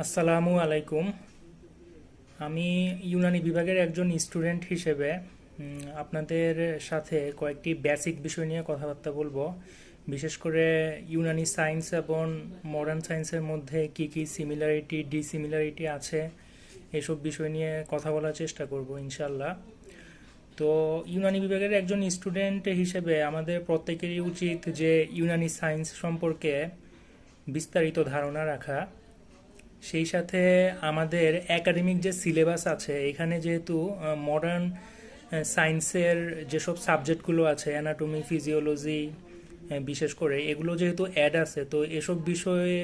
আসসালামু আলাইকুম। আমি ইউনানি বিভাগের একজন স্টুডেন্ট হিসেবে আপনাদের সাথে কয়েকটি বেসিক বিষয় নিয়ে কথাবার্তা বলবো। বিশেষ করে ইউনানি সায়েন্স এবং মডার্ন সায়েন্সের মধ্যে কি কি সিমিলারিটি ডিসিমিলারিটি আছে এসব বিষয় নিয়ে কথা বলার চেষ্টা করব ইনশাল্লাহ। তো ইউনানি বিভাগের একজন স্টুডেন্ট হিসেবে আমাদের প্রত্যেকেরই উচিত যে ইউনানি সায়েন্স সম্পর্কে বিস্তারিত ধারণা রাখা। সেই সাথে আমাদের একাডেমিক যে সিলেবাস আছে এখানে যেহেতু মডার্ন সায়েন্সের যেসব সাবজেক্টগুলো আছে অ্যানাটমি ফিজিওলজি বিশেষ করে এগুলো যেহেতু অ্যাড আছে, তো এসব বিষয়ে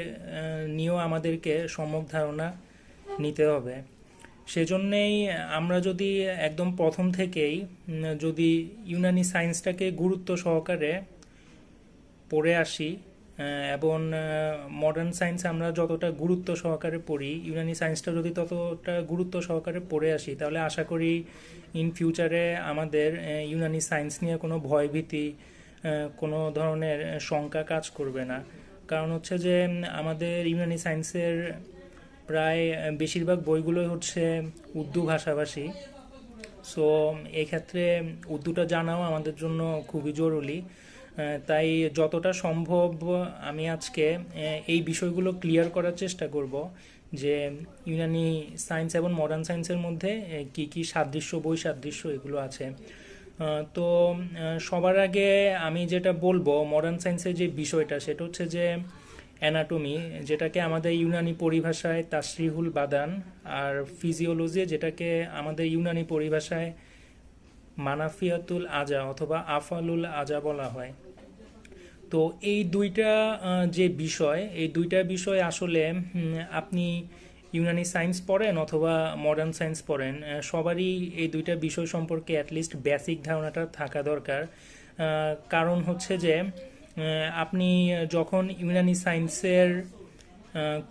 নিয়েও আমাদেরকে সম্যক ধারণা নিতে হবে। সেজন্যেই আমরা যদি একদম প্রথম থেকেই যদি ইউনানি সায়েন্সটাকে গুরুত্ব সহকারে পড়ে আসি এবং মডার্ন সায়েন্স আমরা যতটা গুরুত্ব সহকারে পড়ি, ইউনানি সায়েন্সটা যদি ততটা গুরুত্ব সহকারে পড়ে আসি, তাহলে আশা করি ইন ফিউচারে আমাদের ইউনানি সায়েন্স নিয়ে কোনো ভয়ভীতি কোনো ধরনের শঙ্কা কাজ করবে না। কারণ হচ্ছে যে আমাদের ইউনানি সায়েন্সের প্রায় বেশিরভাগ বইগুলোই হচ্ছে উর্দু ভাষাভাষী। সো এক্ষেত্রে উর্দুটা জানাও আমাদের জন্য খুবই জরুরি। তাই যতটা সম্ভব আমি আজকে এই বিষয়গুলো ক্লিয়ার করার চেষ্টা করব যে ইউনানি সায়েন্স এবং মডার্ন সায়েন্সের মধ্যে কি কি সাদৃশ্য বৈসাদৃশ্য এগুলো আছে। তো সবার আগে আমি যেটা বলবো মডার্ন সায়েন্সের যে বিষয়টা সেটা হচ্ছে যে অ্যানাটমি, যেটাকে আমাদের ইউনানি পরিভাষায় তাশরিহুল বাদান, আর ফিজিওলজি যেটাকে আমাদের ইউনানি পরিভাষায় মানাফিয়াতুল আজা অথবা আফালুল আজা বলা হয়। তো এই দুইটা এই দুইটা বিষয় আসলে আপনি ইউনানি সায়েন্স পড়েন অথবা মডার্ন সায়েন্স পড়েন, সবারই এই দুইটা বিষয় সম্পর্কে অ্যাটলিস্ট বেসিক ধারণাটা থাকা দরকার। কারণ হচ্ছে যে আপনি যখন ইউনানি সায়েন্সের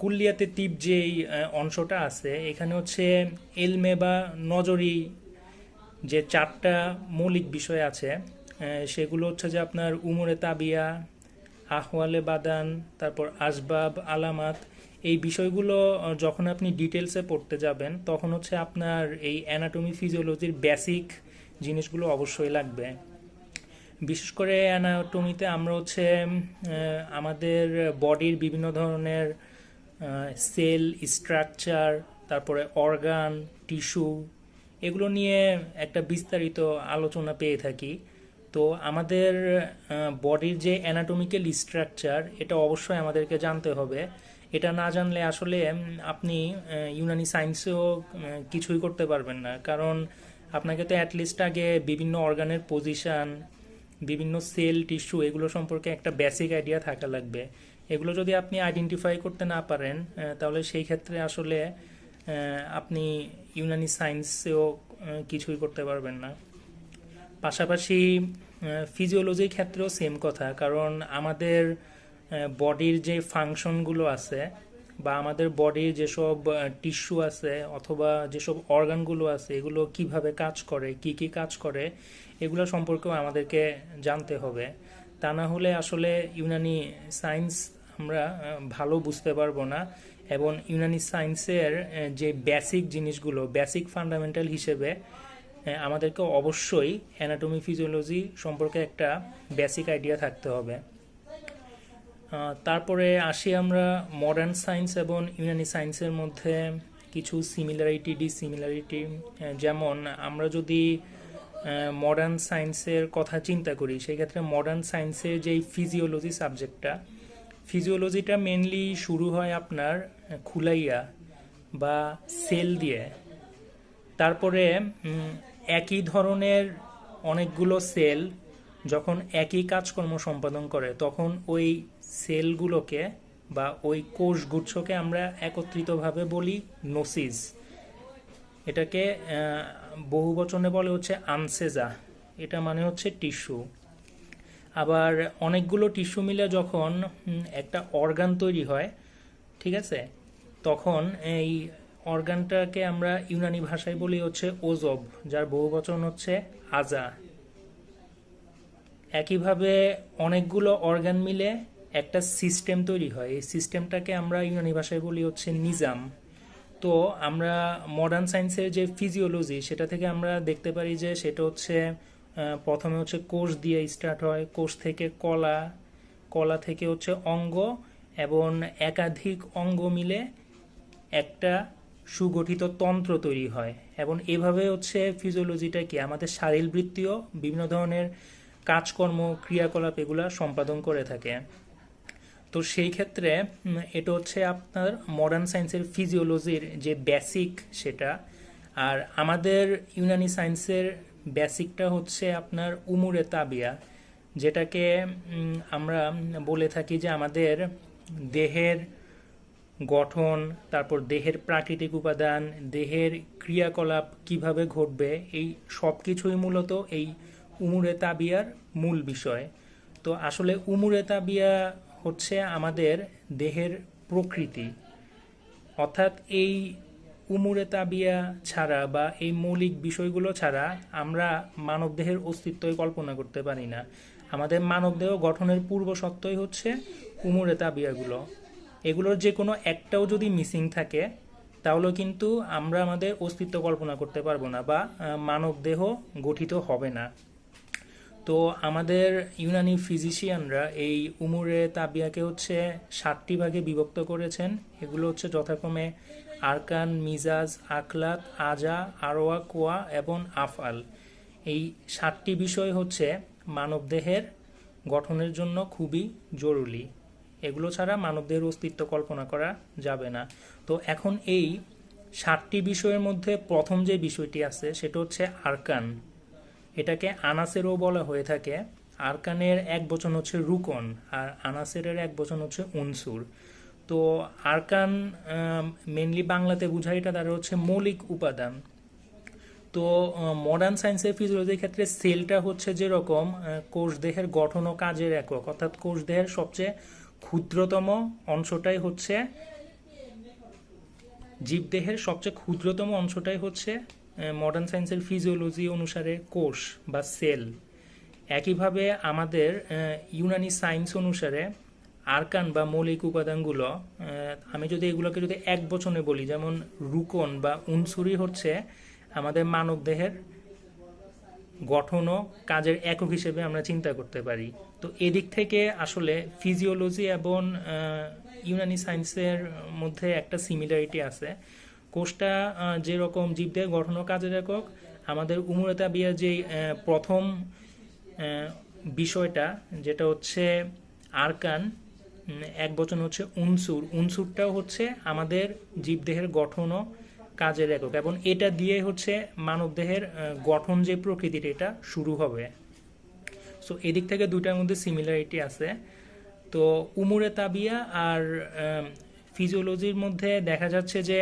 কুল্লিয়াতে তিব যেই অংশটা আছে এখানে হচ্ছে এলমে বা নজরি যে চারটা মৌলিক বিষয় আছে, সেগুলো হচ্ছে যে আপনার উমরে তাবিয়া, আহওয়ালে বাদান, তারপর আসবাব আলামাত। এই বিষয়গুলো যখন আপনি ডিটেলসে পড়তে যাবেন তখন হচ্ছে আপনার এই অ্যানাটমি ফিজিওলজির বেসিক জিনিসগুলো অবশ্যই লাগবে। বিশেষ করে অ্যানাটমিতে আমরা হচ্ছে আমাদের বডির বিভিন্ন ধরনের সেল স্ট্রাকচার, তারপরে অর্গান, টিস্যু, এগুলো নিয়ে একটা বিস্তারিত আলোচনা পেয়ে থাকি। তো আমাদের বডির যে অ্যানাটমিক্যাল স্ট্রাকচার এটা অবশ্যই আমাদেরকে জানতে হবে। এটা না জানলে আসলে আপনি ইউনানি সায়েন্সেও কিছুই করতে পারবেন না। কারণ আপনাকে তো অ্যাটলিস্ট আগে বিভিন্ন অর্গানের পজিশান, বিভিন্ন সেল টিস্যু এগুলো সম্পর্কে একটা বেসিক আইডিয়া থাকা লাগবে। এগুলো যদি আপনি আইডেন্টিফাই করতে না পারেন তাহলে সেই ক্ষেত্রে আসলে আপনি ইউনানি সায়েন্সেও কিছুই করতে পারবেন না। পাশাপাশি ফিজিওলজির ক্ষেত্রেও সেম কথা, কারণ আমাদের বডির যে ফাংশনগুলো আছে বা আমাদের বডির যেসব টিস্যু আছে অথবা যেসব অর্গানগুলো আছে এগুলো কিভাবে কাজ করে, কি কি কাজ করে, এগুলো সম্পর্কেও আমাদেরকে জানতে হবে। তা না হলে আসলে ইউনানি সায়েন্স আমরা ভালো বুঝতে পারবো না। এবং ইউনানি সায়েন্সের যে বেসিক জিনিসগুলো বেসিক ফান্ডামেন্টাল হিসেবে আমাদেরকে অবশ্যই অ্যানাটমি ফিজিওলজি সম্পর্কে একটা বেসিক আইডিয়া থাকতে হবে। তারপরে আসি আমরা মডার্ন সায়েন্স এবং ইউনানি সায়েন্সের মধ্যে কিছু সিমিলারিটি ডিসিমিলারিটি। যেমন আমরা যদি মডার্ন সায়েন্সের কথা চিন্তা করি সেক্ষেত্রে মডার্ন সায়েন্সের যেই ফিজিওলজি সাবজেক্টটা, ফিজিওলজিটা মেনলি শুরু হয় আপনার খুলাইয়া বা সেল দিয়ে। তারপরে একই ধরনের অনেকগুলো সেল যখন একই কাজকর্ম সম্পাদন করে তখন ওই সেলগুলোকে বা ওই কোষগুচ্ছকে আমরা একত্রিতভাবে বলি নোসিস। এটাকে বহুবচনে বলে হচ্ছে আনসেজা। এটা মানে হচ্ছে টিস্যু। আবার অনেকগুলো টিস্যু মিলে যখন একটা অর্গান তৈরি হয়, ঠিক আছে, তখন এই অর্গানটাকে আমরা ইউনানি ভাষায় বলি হচ্ছে ওজব, যার বহুবচন হচ্ছে আজা। একইভাবে অনেকগুলো অর্গান মিলে একটা সিস্টেম তৈরি হয়। এই সিস্টেমটাকে আমরা ইউনানি ভাষায় বলি হচ্ছে নিজাম। তো আমরা মডার্ন সায়েন্সের যে ফিজিওলজি সেটা থেকে আমরা দেখতে পারি যে সেটা হচ্ছে প্রথমে হচ্ছে কোষ দিয়ে স্টার্ট হয়, কোষ থেকে কলা, কলা থেকে হচ্ছে অঙ্গ, এবং একাধিক অঙ্গ মিলে একটা সুগঠিত তন্ত্র তৈরি হয়। এবং এভাবে হচ্ছে ফিজিওলজিটা কি আমাদের শারীরবৃত্তীয় বিভিন্ন ধরনের কাজকর্ম, ক্রিয়াকলাপ এগুলা সম্পাদন করে থাকে। তো সেই ক্ষেত্রে এটা হচ্ছে আপনার মডার্ন সায়েন্সের ফিজিওলজির যে বেসিক সেটা। আর আমাদের ইউনানি সায়েন্সের বেসিকটা হচ্ছে আপনার উমুরে তাবিয়া, যেটাকে আমরা বলে থাকি যে আমাদের দেহের গঠন, তারপর দেহের প্রাকৃতিক উপাদান, দেহের ক্রিয়াকলাপ কিভাবে ঘটবে, এই সব কিছুই মূলত এই উমুরে তাবিয়ার মূল বিষয়। তো আসলে উমুরে তাবিয়া হচ্ছে আমাদের দেহের প্রকৃতি, অর্থাৎ এই উমুরে তাবিয়া ছাড়া বা এই মৌলিক বিষয়গুলো ছাড়া আমরা মানবদেহের অস্তিত্বই কল্পনা করতে পারি না। আমাদের মানবদেহ গঠনের পূর্ব সত্ত্বই হচ্ছে উমুরে তাবিয়াগুলো। এগুলোর যে কোনো একটাও যদি মিসিং থাকে তাহলে কিন্তু আমরা আমাদের অস্তিত্ব কল্পনা করতে পারবো না, বা মানবদেহ গঠিত হবে না। তো আমাদের ইউনানি ফিজিশিয়ানরা এই উমুরে তাবিয়াকে হচ্ছে 7টি ভাগে বিভক্ত করেছেন। এগুলো হচ্ছে যথাক্রমে আরকান, মিজাজ, আখলাক, আজা, আরোয়া, কোয়া এবং আফআল। এই 7টি বিষয় হচ্ছে মানবদেহের গঠনের জন্য খুবই জরুরি। এগুলো ছাড়া মানবদেহের অস্তিত্ব কল্পনা করা যাবে না। তো এখন এই 7টি বিষয়ের মধ্যে প্রথম যে বিষয়টি আছে সেটা হচ্ছে আরকান। এটাকে আনাসেরও বলা হয়ে থাকে। আরকানের এক বচন হচ্ছে রুকন, আর আনাসেরের এক বচন হচ্ছে উনসুর। তো আরকান মেনলি বাংলাতে বোঝায় এটা দ্বারা হচ্ছে মৌলিক উপাদান। তো মডার্ন সায়েন্সের ফিজিওলজির ক্ষেত্রে সেলটা হচ্ছে যেরকম কোষ দেহের গঠন ও কাজের একক, অর্থাৎ কোষ দেহের সবচেয়ে ক্ষুদ্রতম অংশটাই হচ্ছে, জীবদেহের সবচেয়ে ক্ষুদ্রতম অংশটাই হচ্ছে মডার্ন সায়েন্সের ফিজিওলজি অনুসারে কোষ বা সেল। একইভাবে আমাদের ইউনানি সায়েন্স অনুসারে আরকান বা মৌলিক উপাদানগুলো, আমি যদি এগুলোকে যদি এক বচনে বলি, যেমন রুকন বা উনসুরি হচ্ছে আমাদের মানবদেহের গঠন ও কাজের একক হিসেবে আমরা চিন্তা করতে পারি। তো এদিক থেকে আসলে ফিজিওলজি এবং ইউনানি সায়েন্সের মধ্যে একটা সিমিলারিটি আছে। কোষটা যেরকম জীবদেহের গঠন ও কাজের একক, আমাদের উমুরে তাবিয়া যে প্রথম বিষয়টা যেটা হচ্ছে আরকান, এক বচন হচ্ছে উনসুর, উনসুরটাও হচ্ছে আমাদের জীবদেহের গঠন ও কাজের একক, এবং এটা দিয়ে হচ্ছে মানবদেহের গঠন যে প্রকৃতির এটা শুরু হবে। সো এদিক থেকে দুইটার মধ্যে সিমিলারিটি আছে। তো উমুরে তাবিয়া আর ফিজিওলজির মধ্যে দেখা যাচ্ছে যে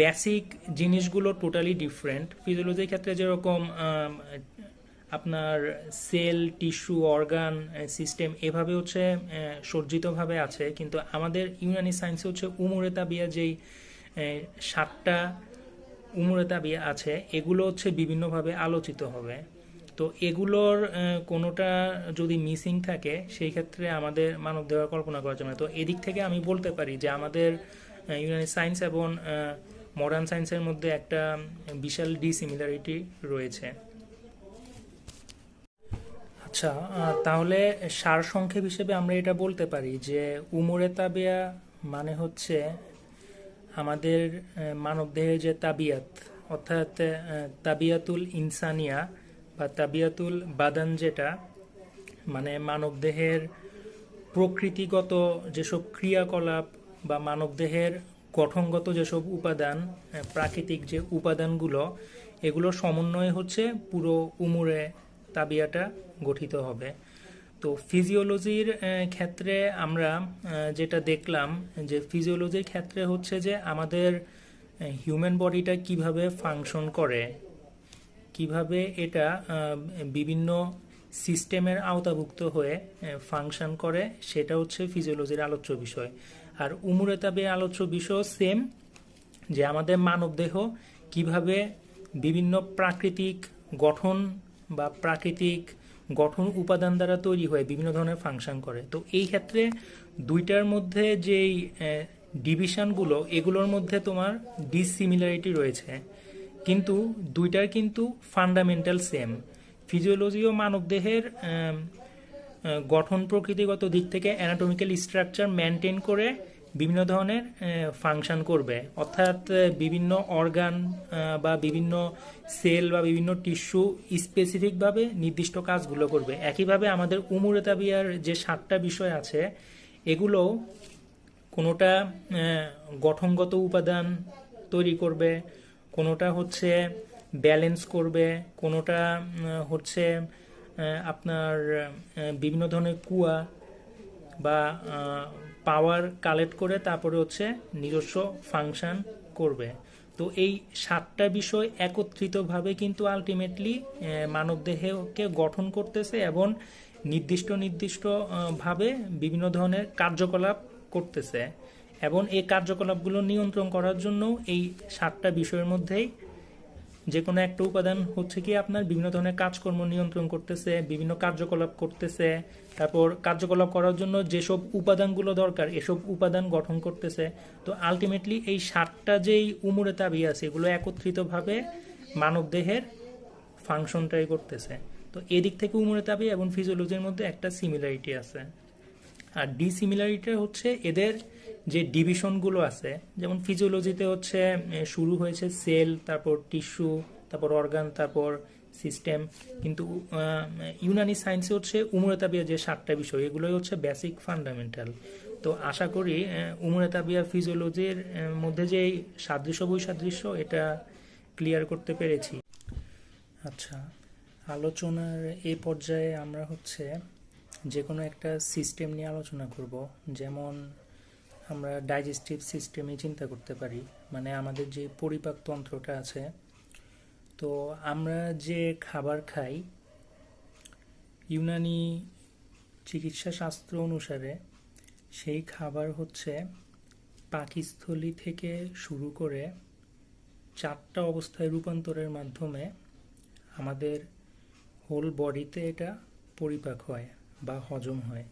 বেসিক জিনিসগুলো টোটালি ডিফারেন্ট। ফিজিওলজির ক্ষেত্রে যেরকম আপনার সেল, টিস্যু, অর্গান, সিস্টেম এভাবে হচ্ছে সজ্জিতভাবে আছে, কিন্তু আমাদের ইউনানি সায়েন্সে হচ্ছে উমুরে তাবিয়া যেই 7টা উমুরে তাবিয়া আছে এগুলো হচ্ছে বিভিন্নভাবে আলোচিত হবে। তো এগুলোর কোনোটা যদি মিসিং থাকে সেই ক্ষেত্রে আমাদের মানবদেহ কল্পনা করা যাবে না। তো এদিক থেকে আমি বলতে পারি যে আমাদের ইউনানি সায়েন্স এবং মডার্ন সায়েন্সের মধ্যে একটা বিশাল ডিসিমিলারিটি রয়েছে। আচ্ছা, তাহলে সারসংক্ষেপ হিসেবে আমরা এটা বলতে পারি যে উমুরে তাবিয়া মানে হচ্ছে আমাদের মানবদেহের যে তাবিয়াত, অর্থাৎ তাবিয়াতুল ইনসানিয়া বা তাবিয়াতুল বাদান, যেটা মানে মানবদেহের প্রকৃতিগত যেসব ক্রিয়াকলাপ বা মানবদেহের গঠনগত যেসব উপাদান, প্রাকৃতিক যে উপাদানগুলো, এগুলো সমন্বয়ে হচ্ছে পুরো উমুরে তাবিয়াটা গঠিত হবে। তো ফিজিওলজির ক্ষেত্রে আমরা যেটা দেখলাম যে ফিজিওলজির ক্ষেত্রে হচ্ছে যে আমাদের হিউম্যান বডিটা কিভাবে ফাংশন করে, কিভাবে এটা বিভিন্ন সিস্টেমের আওতাভুক্ত হয়ে ফাংশন করে, সেটা হচ্ছে ফিজিওলজির আলোচ্য বিষয়। আর উমুরে তাবিয়ার আলোচ্য বিষয় সেম, যে আমাদের মানবদেহ কিভাবে বিভিন্ন প্রাকৃতিক গঠন বা প্রাকৃতিক গঠন উপাদান দ্বারা তৈরি হয়ে বিভিন্ন ধরনের ফাংশন করে। তো এই ক্ষেত্রে দুইটার মধ্যে যেই ডিভিশনগুলো, এগুলোর মধ্যে তোমার ডিসিমিলারিটি রয়েছে, কিন্তু দুইটার কিন্তু ফান্ডামেন্টাল সেম। ফিজিওলজি ও মানবদেহের গঠন প্রকৃতিগত দিক থেকে অ্যানাটমিক্যাল স্ট্রাকচার মেনটেন করে বিভিন্ন ধরনের ফাংশন করবে, অর্থাৎ বিভিন্ন অর্গান বা বিভিন্ন সেল বা বিভিন্ন টিস্যু স্পেসিফিকভাবে নির্দিষ্ট কাজগুলো করবে। একইভাবে আমাদের উমুরে তাবিয়ার যে 7টা বিষয় আছে, এগুলো কোনোটা গঠনগত উপাদান তৈরি করবে, কোনোটা হচ্ছে ব্যালেন্স করবে, কোনোটা হচ্ছে আপনার বিভিন্ন ধরনের কুয়া বা পাওয়ার কালেক্ট করে তারপরে হচ্ছে নিজস্ব ফাংশন করবে। তো এই 7টা বিষয় একত্রিতভাবে কিন্তু আলটিমেটলি মানবদেহকে গঠন করতেছে এবং নির্দিষ্ট নির্দিষ্ট ভাবে বিভিন্ন ধরনের কার্যকলাপ করতেছে, এবং এই কার্যকলাপগুলো নিয়ন্ত্রণ করার জন্য এই 7টা বিষয়ের মধ্যেই যে কোনো একটা উপাদান হচ্ছে কি আপনার বিভিন্ন ধরনের কাজকর্ম নিয়ন্ত্রণ করতেছে, বিভিন্ন কার্যকলাপ করতেছে, তারপর কার্যকলাপ করার জন্য যেসব উপাদানগুলো দরকার এসব উপাদান গঠন করতেছে। তো আলটিমেটলি এই 7টা যেই উমুরে তাবি আছে এগুলো একত্রিতভাবে মানবদেহের ফাংশনটাই করতেছে। তো এদিক থেকে উমুরে তাবি এবং ফিজিওলজির মধ্যে একটা সিমিলারিটি আছে। আর ডিসিমিলারিটি হচ্ছে এদের যে ডিভিশনগুলো আছে, যেমন ফিজিওলজিতে হচ্ছে শুরু হয়েছে সেল, তারপর টিস্যু, তারপর অর্গান, তারপর সিস্টেম, কিন্তু ইউনানি সায়েন্সে হচ্ছে উমরে তাবিয়া যে 7টা বিষয় এগুলোই হচ্ছে বেসিক ফান্ডামেন্টাল। তো আশা করি উমরে তাবিয়া ফিজিওলজির মধ্যে যে সাদৃশ্য বৈসাদৃশ্য এটা ক্লিয়ার করতে পেরেছি। আচ্ছা, আলোচনার এই পর্যায়ে আমরা হচ্ছে যে কোনো একটা সিস্টেম নিয়ে আলোচনা করব। যেমন আমরা ডাইজেস্টিভ সিস্টেমে চিন্তা করতে পারি, মানে আমাদের যে পরিপাক তন্ত্রটা আছে। তো আমরা যে খাবার খাই, ইউনানি চিকিৎসা শাস্ত্র অনুসারে সেই খাবার হচ্ছে পাকস্থলী থেকে শুরু করে 4টা অবস্থায় রূপান্তরের মাধ্যমে আমাদের হোল বডিতে এটা পরিপাক হয় বা হজম হয়।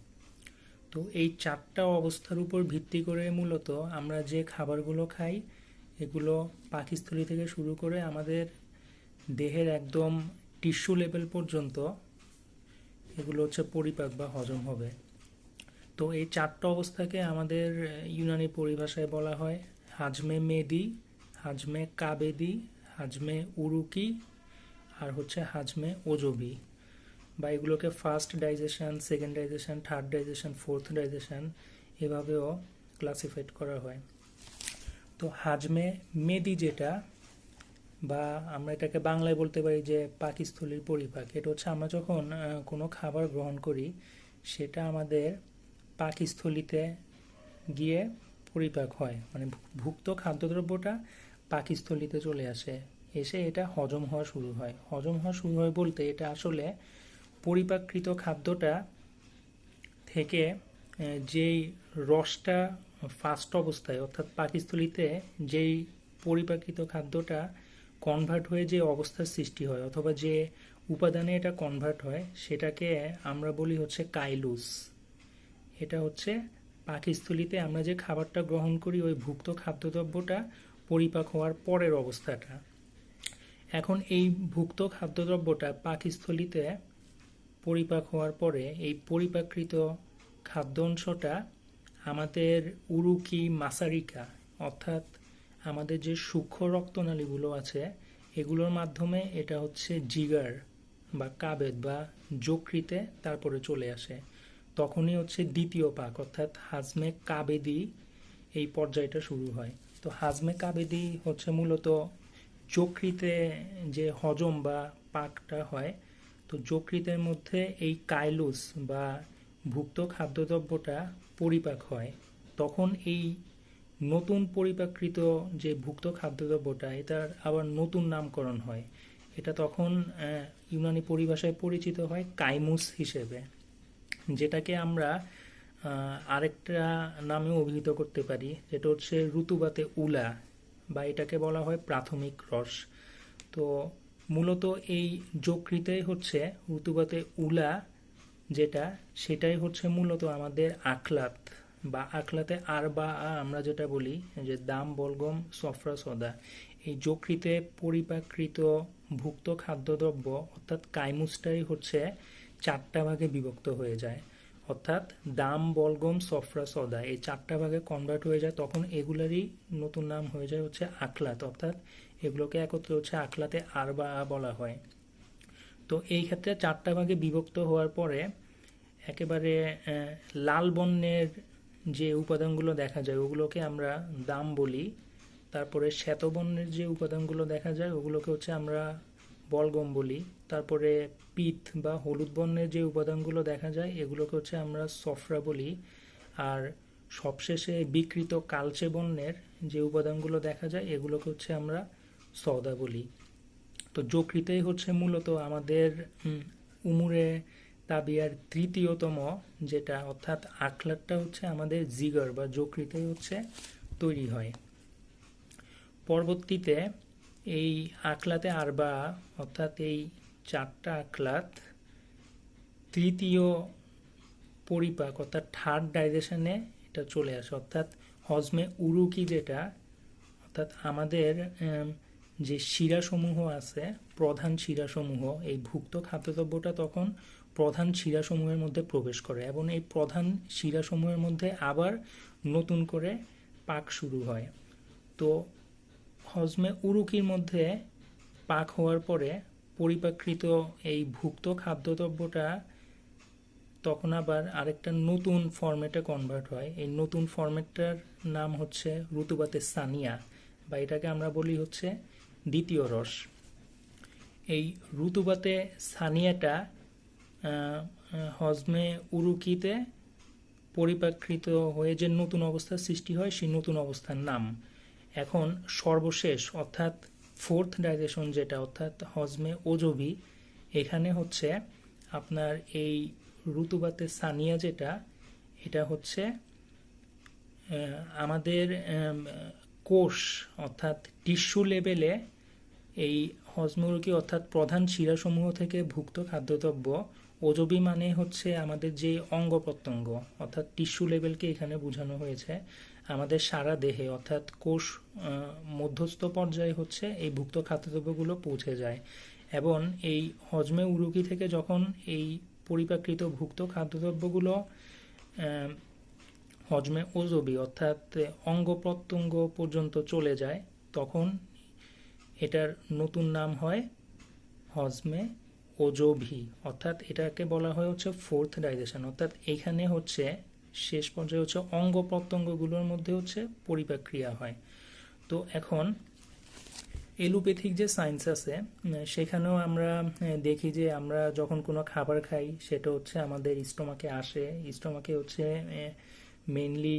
তো এই 4টা অবস্থার উপর ভিত্তি করে মূলত আমরা যে খাবারগুলো খাই এগুলো পাকস্থলী থেকে শুরু করে আমাদের দেহের একদম টিস্যু লেভেল পর্যন্ত এগুলো হচ্ছে পরিপাক বা হজম হবে। তো এই 4টা অবস্থাকে আমাদের ইউনানি পরিভাষায় বলা হয় হাজমে মেদি, হাজমে কাবেদি, হাজমে উরুকি, আর হচ্ছে হাজমে ওজবি, বা এগুলোকে first digestion, second digestion, third digestion, fourth digestion এভাবেও ক্লাসিফাইড করা হয়। তো হাজমে মেদি যেটা, বা আমরা এটাকে বাংলায় বলতে পারি যে পাকস্থলীর পরিপাক, এটা হচ্ছে আমরা যখন কোনো খাবার গ্রহণ করি সেটা আমাদের পাকস্থলীতে গিয়ে পরিপাক হয়, মানে ভুক্ত খাদ্যদ্রব্যটা পাকস্থলীতে চলে আসে, এসে এটা হজম হওয়া শুরু হয়। হজম হওয়া শুরু হয় বলতে এটা আসলে পরিপাকৃত খাদ্যটা থেকে যেই রসটা ফার্স্ট অবস্থায় অর্থাৎ পাকস্থলীতে যেই পরিপাকৃত খাদ্যটা কনভার্ট হয়ে যে অবস্থার সৃষ্টি হয় অথবা যে উপাদানে এটা কনভার্ট হয় সেটাকে আমরা বলি হচ্ছে কাইলুস। এটা হচ্ছে পাকস্থলীতে আমরা যে খাবারটা গ্রহণ করি ওই ভুক্ত খাদ্যদ্রব্যটা পরিপাক হওয়ার পরের অবস্থাটা। এখন এই ভুক্ত খাদ্যদ্রব্যটা পাকস্থলীতে পরিপাক হওয়ার পরে এই পরিপাকৃত খাদ্য অংশটা আমাদের উরুকি মাসারিকা অর্থাৎ আমাদের যে সূক্ষ্ম রক্তনালীগুলো আছে এগুলোর মাধ্যমে এটা হচ্ছে জিগার বা কাবেদ বা যকৃতে তারপরে চলে আসে। তখনই হচ্ছে দ্বিতীয় পাক অর্থাৎ হাজমে কাবেদি এই পর্যায়টা শুরু হয়। তো হাজমে কাবেদি হচ্ছে মূলত যকৃতে যে হজম বা পাকটা হয়। তো যকৃতের মধ্যে এই কাইলুস বা ভুক্ত খাদ্যদ্রব্যটা পরিপাক হয়, তখন এই নতুন পরিপাকৃত যে ভুক্ত খাদ্যদ্রব্যটা এটার আবার নতুন নামকরণ হয়। এটা তখন ইউনানি পরিভাষায় পরিচিত হয় কাইমুস হিসেবে, যেটাকে আমরা আরেকটা নামে অভিহিত করতে পারি, যেটা হচ্ছে ঋতুবাতে উলা, বা এটাকে বলা হয় প্রাথমিক রস। তো মূলত এই যকৃতেই হচ্ছে রুতুবাতে উলা যেটা, সেটাই হচ্ছে মূলত আমাদের আখলাত বা আখলাতে আর বা আমরা যেটা বলি যে দাম বলগম সফরা সদা, এই যকৃতে পরিপাকৃত ভুক্ত খাদ্যদ্রব্য অর্থাৎ কাইমুসটাই হচ্ছে 4টা ভাগে বিভক্ত হয়ে যায়। অর্থাৎ দাম বলগম সফরা সদা এই 4টা ভাগে কনভার্ট হয়ে যায়, তখন এগুলারই নতুন নাম হয়ে যায় হচ্ছে আখলাত। অর্থাৎ এগুলোকে একত্রে হচ্ছে আখলাতে আর বা বলা হয়। তো এই ক্ষেত্রে 4টা ভাগে বিভক্ত হওয়ার পরে একেবারে লাল বর্ণের যে উপাদানগুলো দেখা যায় ওগুলোকে আমরা দাম বলি। তারপরে শ্বেতবর্ণের যে উপাদানগুলো দেখা যায় ওগুলোকে হচ্ছে আমরা বলগম বলি। তারপরে পিত বা হলুদ বর্ণের যে উপাদানগুলো দেখা যায় এগুলোকে হচ্ছে আমরা সফরা বলি। আর সবশেষে বিকৃত কালচে বর্ণের যে উপাদানগুলো দেখা যায় এগুলোকে হচ্ছে আমরা সদা বলি। তো যকৃতেই হচ্ছে মূলত আমাদের উমুরে তাবিয়ার তৃতীয়তম যেটা, অর্থাৎ আখলাতটা হচ্ছে আমাদের জিগর বা যকৃতেই হচ্ছে তৈরি হয়। পরবর্তীতে এই আখলাতে আরবা অর্থাৎ এই 4টা আখলাত তৃতীয় পরিপাক অর্থাৎ থার্ড ডাইজেশনে এটা চলে আসে, অর্থাৎ হজমে উরুকি যেটা, অর্থাৎ আমাদের যে শিরাসমূহ আছে প্রধান শিরাসমূহ, এই ভুক্ত খাদ্যদ্রব্যটা তখন প্রধান শিরাসমূহের মধ্যে প্রবেশ করে এবং এই প্রধান শিরাসমূহের মধ্যে আবার নতুন করে পাক শুরু হয়। তো হজমে উরুকির মধ্যে পাক হওয়ার পরে পরিপাকৃত এই ভুক্ত খাদ্যদ্রব্যটা তখন আবার আরেকটা নতুন ফরম্যাটে কনভার্ট হয়। এই নতুন ফরম্যাটটার নাম হচ্ছে রুতুবাতে সানিয়া বা এটাকে আমরা বলি হচ্ছে দ্বিতীয় রস। এই রুতুবাতে সানিয়াটা হজমে উরুকিতে পরিপাকৃত হয়ে যে নতুন অবস্থার সৃষ্টি হয় সেই নতুন অবস্থার নাম। এখন সর্বশেষ অর্থাৎ ফোর্থ ডাইজেশন যেটা, অর্থাৎ হজমে ওজবি, এখানে হচ্ছে আপনার এই রুতুবাতে সানিয়া যেটা, এটা হচ্ছে আমাদের কোষ অর্থাৎ টিস্যু লেভেলে এই হজমুরকি অর্থাৎ প্রধান শিরাসমূহ থেকে ভুক্ত খাদ্যদ্রব্য, ওজবি মানে হচ্ছে আমাদের যে অঙ্গ প্রত্যঙ্গ অর্থাৎ টিস্যু লেভেলকে এখানে বোঝানো হয়েছে। আমাদের সারা দেহে অর্থাৎ কোষ মধ্যস্থ পর্যায়ে হচ্ছে এই ভুক্ত খাদ্যদ্রব্যগুলো পৌঁছে যায় এবং এই হজমে উরুকি থেকে যখন এই পরিপাকৃত ভুক্ত খাদ্যদ্রব্যগুলো হজমে ওজবি অর্থাৎ অঙ্গ প্রত্যঙ্গ পর্যন্ত চলে যায় তখন এটার নতুন নাম হয় হজমে ওজবি, অর্থাৎ এটাকে বলা হয় হচ্ছে ফোর্থ ডাইজেশন। অর্থাৎ এখানে হচ্ছে শেষ পর্যায়ে হচ্ছে অঙ্গ প্রত্যঙ্গগুলোর মধ্যে হচ্ছে পরিপাক্রিয়া হয়। তো এখন এলোপ্যাথিক যে সায়েন্স আছে সেখানেও আমরা দেখি যে আমরা যখন কোনো খাবার খাই সেটা হচ্ছে আমাদের স্টোমাকে আসে, স্টোমাকে হচ্ছে মেইনলি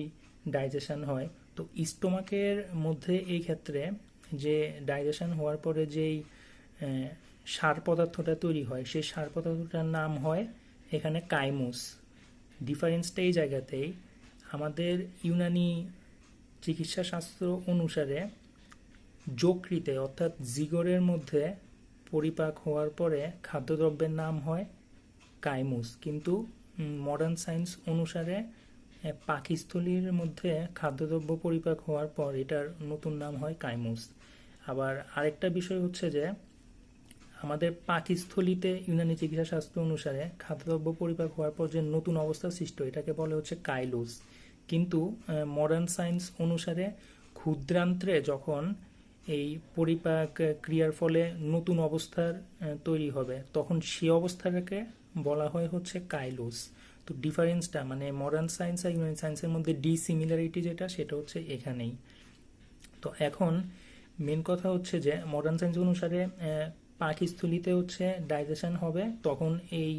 ডাইজেশন হয়। তো স্টোমাকের মধ্যে এই ক্ষেত্রে যে ডাইজেশন হওয়ার পরে যেই সার পদার্থটা তৈরি হয় সেই সার পদার্থটার নাম হয় এখানে কাইমুস। ডিফারেন্সটা এই জায়গাতেই, আমাদের ইউনানি চিকিৎসা শাস্ত্র অনুসারে যকৃতে অর্থাৎ জিগরের মধ্যে পরিপাক হওয়ার পরে খাদ্যদ্রব্যের নাম হয় কাইমুস, কিন্তু মডার্ন সায়েন্স অনুসারে পাকস্থলীর মধ্যে খাদ্যদ্রব্য পরিপাক হওয়ার পর এটার নতুন নাম হয় কাইমুস। আবার আরেকটা বিষয় হচ্ছে যে আমাদের পাকস্থলীতে ইউনানি চিকিৎসা শাস্ত্র অনুসারে খাদ্যদ্রব্য পরিপাক হওয়ার পর যে নতুন অবস্থা সৃষ্টি এটাকে বলে হচ্ছে কাইলুস, কিন্তু মডার্ন সায়েন্স অনুসারে ক্ষুদ্রান্ত্রে যখন এই পরিপাক ক্রিয়ার ফলে নতুন অবস্থার তৈরি হবে তখন সে অবস্থাটাকে বলা হয় হচ্ছে কাইলুস। তো ডিফারেন্সটা মানে মডার্ন সায়েন্স আর ইউনানি সায়েন্সের মধ্যে ডিসিমিলারিটি যেটা সেটা হচ্ছে এখানেই। তো এখন মেন কথা হচ্ছে যে মডার্ন সায়েন্স অনুসারে পাকস্থলীতে হচ্ছে ডাইজেশন হবে তখন এই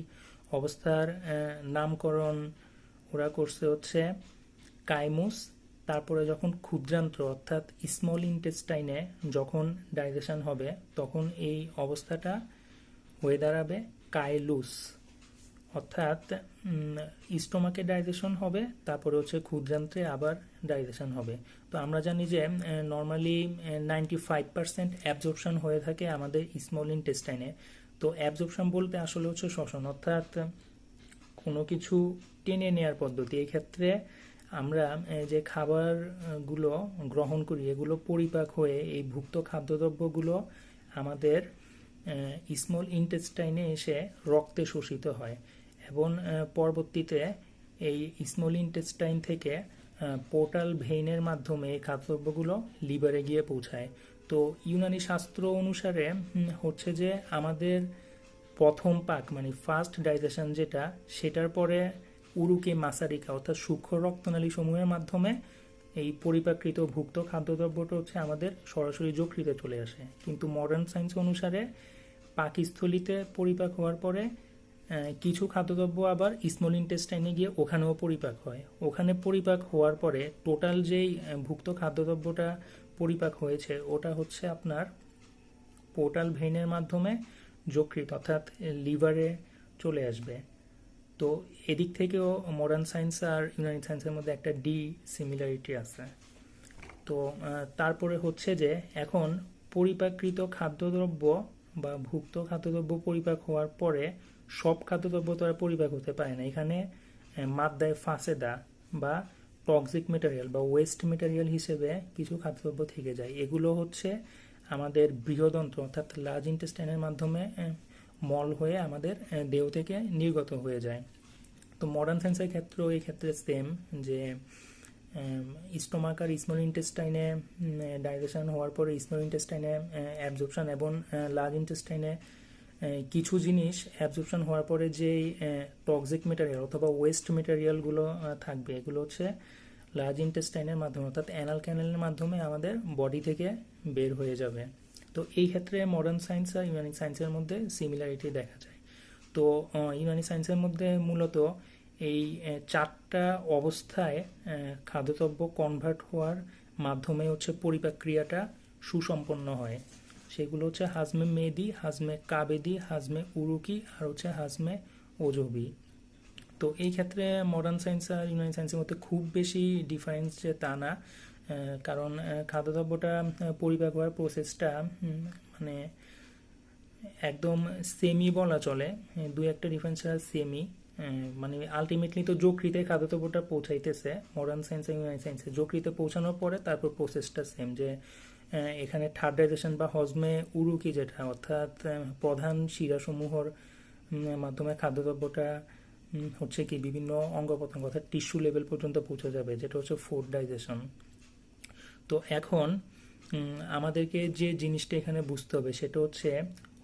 অবস্থার নামকরণ ওরা করছে হচ্ছে কাইমুস। তারপরে যখন ক্ষুদ্রান্ত্র অর্থাৎ স্মল ইন্টেস্টাইনে যখন ডাইজেশন হবে তখন এই অবস্থাটা হয়ে দাঁড়াবে কাইলুস। অর্থাৎ স্টোমাকে ডাইজেশন হবে তারপরে হচ্ছে ক্ষুদ্রান্ত্রে আবার ডাইজেশন হবে। তো আমরা জানি যে নর্মালি 95% অ্যাবজর্পশন হয়ে থাকে আমাদের স্মল ইন্টেস্টাইনে। তো অ্যাবজর্পশন বলতে আসলে হচ্ছে শ্বসন, অর্থাৎ কোনো কিছু টেনে নেওয়ার পদ্ধতি। এই ক্ষেত্রে আমরা যে খাবারগুলো গ্রহণ করি এগুলো পরিপাক হয়ে এই ভুক্ত খাদ্যদ্রব্যগুলো আমাদের স্মল ইন্টেস্টাইনে এসে রক্তে শোষিত হয় এবং পরবর্তীতে এই স্মল ইন্টেস্টাইন থেকে পোর্টাল ভেইনের মাধ্যমে এই খাদ্যদ্রব্যগুলো লিভারে গিয়ে পৌঁছায়। তো ইউনানি শাস্ত্র অনুসারে হচ্ছে যে আমাদের প্রথম পাক মানে ফার্স্ট ডাইজেশন যেটা, সেটার পরে উরুকে মাসারিকা অর্থাৎ সূক্ষ্ম রক্তনালী সমূহের মাধ্যমে এই পরিপাকৃত ভুক্ত খাদ্যদ্রব্যটা হচ্ছে আমাদের সরাসরি যকৃতে চলে আসে। কিন্তু মডার্ন সায়েন্স অনুসারে পাকস্থলিতে পরিপাক হওয়ার পরে কিছু খাদ্যদ্রব্য আবার স্মল ইন্টেস্টাইনে গিয়ে ওখানেও পরিপাক হয়। ওখানে পরিপাক হওয়ার পরে টোটাল যেই ভুক্ত খাদ্যদ্রব্যটা পরিপাক হয়েছে ওটা হচ্ছে আপনার পোর্টাল ভেইনের মাধ্যমে যকৃত অর্থাৎ লিভারে চলে আসবে। তো এদিক থেকেও মডার্ন সায়েন্স আর ইউনানি সায়েন্সের মধ্যে একটা সিমিলারিটি আছে। তো তারপরে হচ্ছে যে এখন পরিপাকৃত খাদ্যদ্রব্য বা ভুক্ত খাদ্যদ্রব্য পরিপাক হওয়ার পরে সব খাদ্যদ্রব্য তো আর পরিপাক হতে পারে না। এখানে মাদ্দায় ফাসেদা বা টক্সিক মেটেরিয়াল বা ওয়েস্ট মেটেরিয়াল হিসেবে কিছু খাদ্যদ্রব্য থেকে যায়। এগুলো হচ্ছে আমাদের বৃহদন্ত্র অর্থাৎ লার্জ ইন্টেস্টাইনের মাধ্যমে মল হয়ে আমাদের দেহ থেকে নির্গত হয়ে যায়। তো মডার্ন সায়েন্সের ক্ষেত্রেও এই ক্ষেত্রে সেম, যে স্টোমাক আর স্মল ইন্টেস্টাইনে ডাইজেশন হওয়ার পরে স্মল ইন্টেস্টাইনে অ্যাবজর্পশন এবং লার্জ ইন্টেস্টাইনে কিছু জিনিস অ্যাবজর্পশন হওয়ার পরে যেই টক্সিক মেটেরিয়াল অথবা ওয়েস্ট মেটেরিয়ালগুলো থাকবে এগুলো হচ্ছে লার্জ ইন্টেস্টাইনের মাধ্যমে অর্থাৎ অ্যানাল ক্যানেলের মাধ্যমে আমাদের বডি থেকে বের হয়ে যাবে। তো এই ক্ষেত্রে মডার্ন সায়েন্স আর ইউনানি সায়েন্সের মধ্যে সিমিলারিটি দেখা যায়। তো ইউনানি সায়েন্সের মধ্যে মূলত এই চারটা অবস্থায় খাদ্যদ্রব্য কনভার্ট হওয়ার মাধ্যমে হচ্ছে পরিপাক ক্রিয়াটা সুসম্পন্ন হয়। সেগুলো হচ্ছে হাজমে মেদি, হাজমে কাবেদি, হাজমে উরুকি আর হচ্ছে হাজমে ওজবি। তো এই ক্ষেত্রে মডার্ন সায়েন্স আর ইউনানি সায়েন্সের মধ্যে খুব বেশি ডিফারেন্স যে তা না, কারণ খাদ্যদ্রব্যটা পরিপাক হওয়ার প্রসেসটা মানে একদম সেমি বলা চলে, দুই একটা ডিফারেন্স ছাড়া সেমি। মানে আলটিমেটলি তো যকৃতে খাদ্যদ্রব্যটা পৌঁছাইতেছে মডার্ন সায়েন্স আর ইউনানি সায়েন্সে, যকৃতে পৌঁছানোর পরে তারপর প্রসেসটা সেম। যে এখানে থার্ড ডাইজেশন বা হজমে উরুকি যেটা অর্থাৎ প্রধান শিরাসমূহর মাধ্যমে খাদ্যদ্রব্যটা হচ্ছে কি বিভিন্ন অঙ্গ প্রত্যঙ্গ অর্থাৎ টিস্যু লেভেল পর্যন্ত পৌঁছে যাবে, যেটা হচ্ছে ফোর্থ ডাইজেশন। তো এখন আমাদেরকে যে জিনিসটা এখানে বুঝতে হবে সেটা হচ্ছে